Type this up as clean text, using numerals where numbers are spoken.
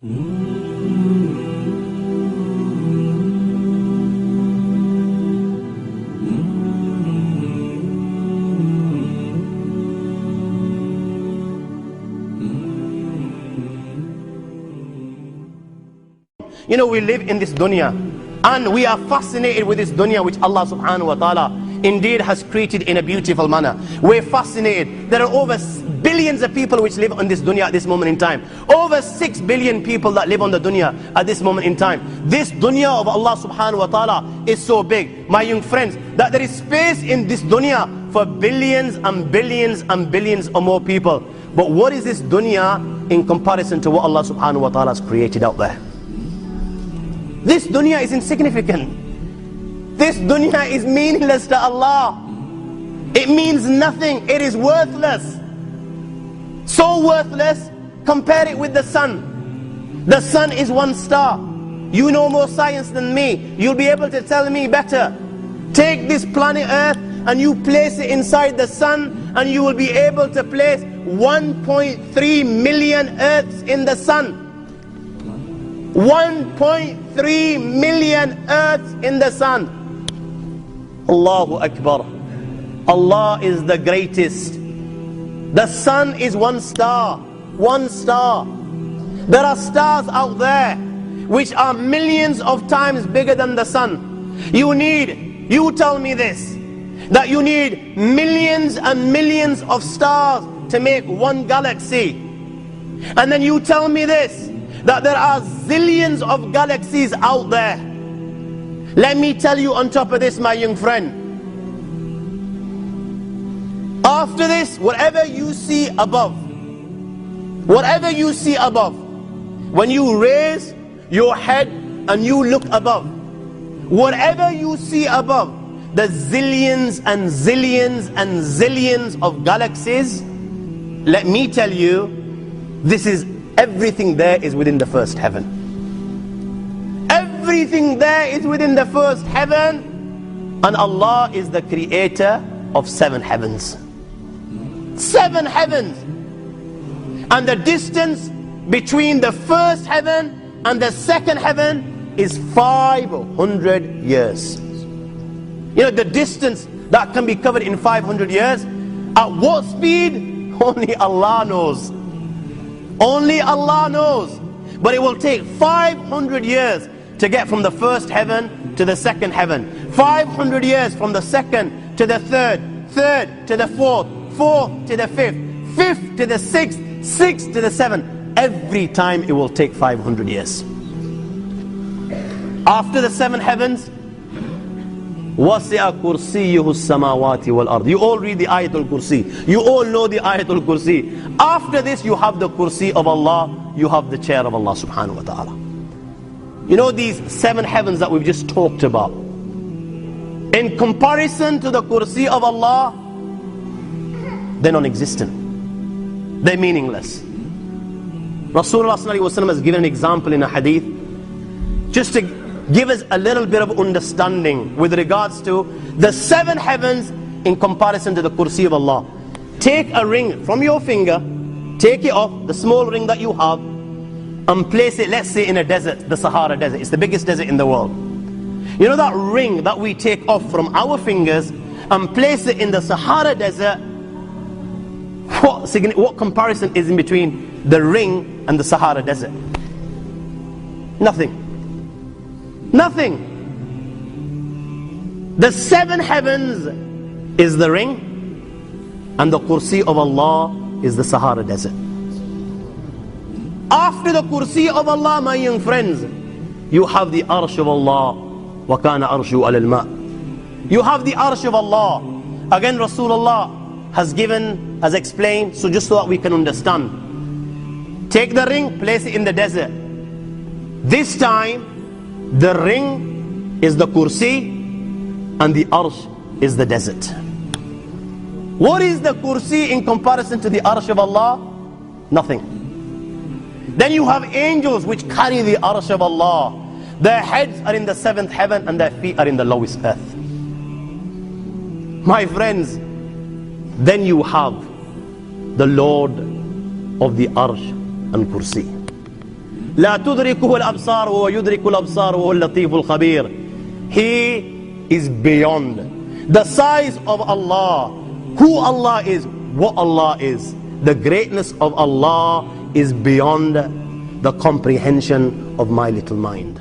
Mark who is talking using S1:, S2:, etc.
S1: You know, we live in this dunya and we are fascinated with this dunya which Allah subhanahu wa ta'ala indeed has created in a beautiful manner. We're fascinated. There are over billions of people which live on this dunya at this moment in time. Over 6 billion people that live on the dunya at this moment in time. This dunya of Allah subhanahu wa ta'ala is so big, my young friends, that there is space in this dunya for billions and billions and billions or more people. But what is this dunya in comparison to what Allah subhanahu wa ta'ala has created out there? This dunya is insignificant. This dunya is meaningless to Allah. It means nothing. It is worthless. So worthless, compare it with the sun. The sun is one star. You know more science than me. You'll be able to tell me better. Take this planet Earth and you place it inside the sun, and you will be able to place 1.3 million Earths in the sun. 1.3 million Earths in the sun. Allahu Akbar. Allah is the greatest. The sun is one star. One star. There are stars out there which are millions of times bigger than the sun. You tell me this, that you need millions and millions of stars to make one galaxy. And then you tell me this, that there are zillions of galaxies out there. Let me tell you on top of this, my young friend, after this, whatever you see above, when you raise your head and you look above, whatever you see above, the zillions and zillions and zillions of galaxies, let me tell you, everything there is within the first heaven. Everything there is within the first heaven, and Allah is the creator of 7 heavens. 7 heavens. And the distance between the first heaven and the second heaven is 500 years. You know, the distance that can be covered in 500 years, at what speed? Only Allah knows. Only Allah knows. But it will take 500 years to get from the first heaven to the second heaven. 500 years from the second to the third, third to the fourth, fourth to the fifth, fifth to the sixth, sixth to the seventh. Every time it will take 500 years. After the 7 heavens, وَسِعَ كُرْسِيُّهُ السَّمَاوَاتِ وَالْأَرْضِ. You all read the Ayatul Kursi. You all know the Ayatul Kursi. After this, you have the Kursi of Allah. You have the chair of Allah subhanahu wa ta'ala. You know, these 7 heavens that we've just talked about, in comparison to the Kursi of Allah, they're non-existent. They're meaningless. Rasulullah ﷺ has given an example in a hadith, just to give us a little bit of understanding with regards to the 7 heavens in comparison to the Kursi of Allah. Take a ring from your finger, take it off, the small ring that you have, and place it, let's say, in a desert, the Sahara Desert. It's the biggest desert in the world. You know that ring that we take off from our fingers and place it in the Sahara Desert? What comparison is in between the ring and the Sahara Desert? Nothing. Nothing. The 7 heavens is the ring, and the Kursi of Allah is the Sahara Desert. After the Kursi of Allah, my young friends, you have the Arsh of Allah. وَكَانَ أَرْشُهُ عَلَى الْمَاءِ. You have the Arsh of Allah. Again, Rasulullah has explained, so just so that we can understand. Take the ring, place it in the desert. This time, the ring is the Kursi and the Arsh is the desert. What is the Kursi in comparison to the Arsh of Allah? Nothing. Then you have angels which carry the Arsh of Allah. Their heads are in the 7th heaven and their feet are in the lowest earth. My friends, then you have the Lord of the Arsh and Kursi. لا تدركه الأبصار وهو يدرك الأبصار وهو اللطيف الخبير. He is beyond the size of Allah, who Allah is, what Allah is. The greatness of Allah is beyond the comprehension of my little mind.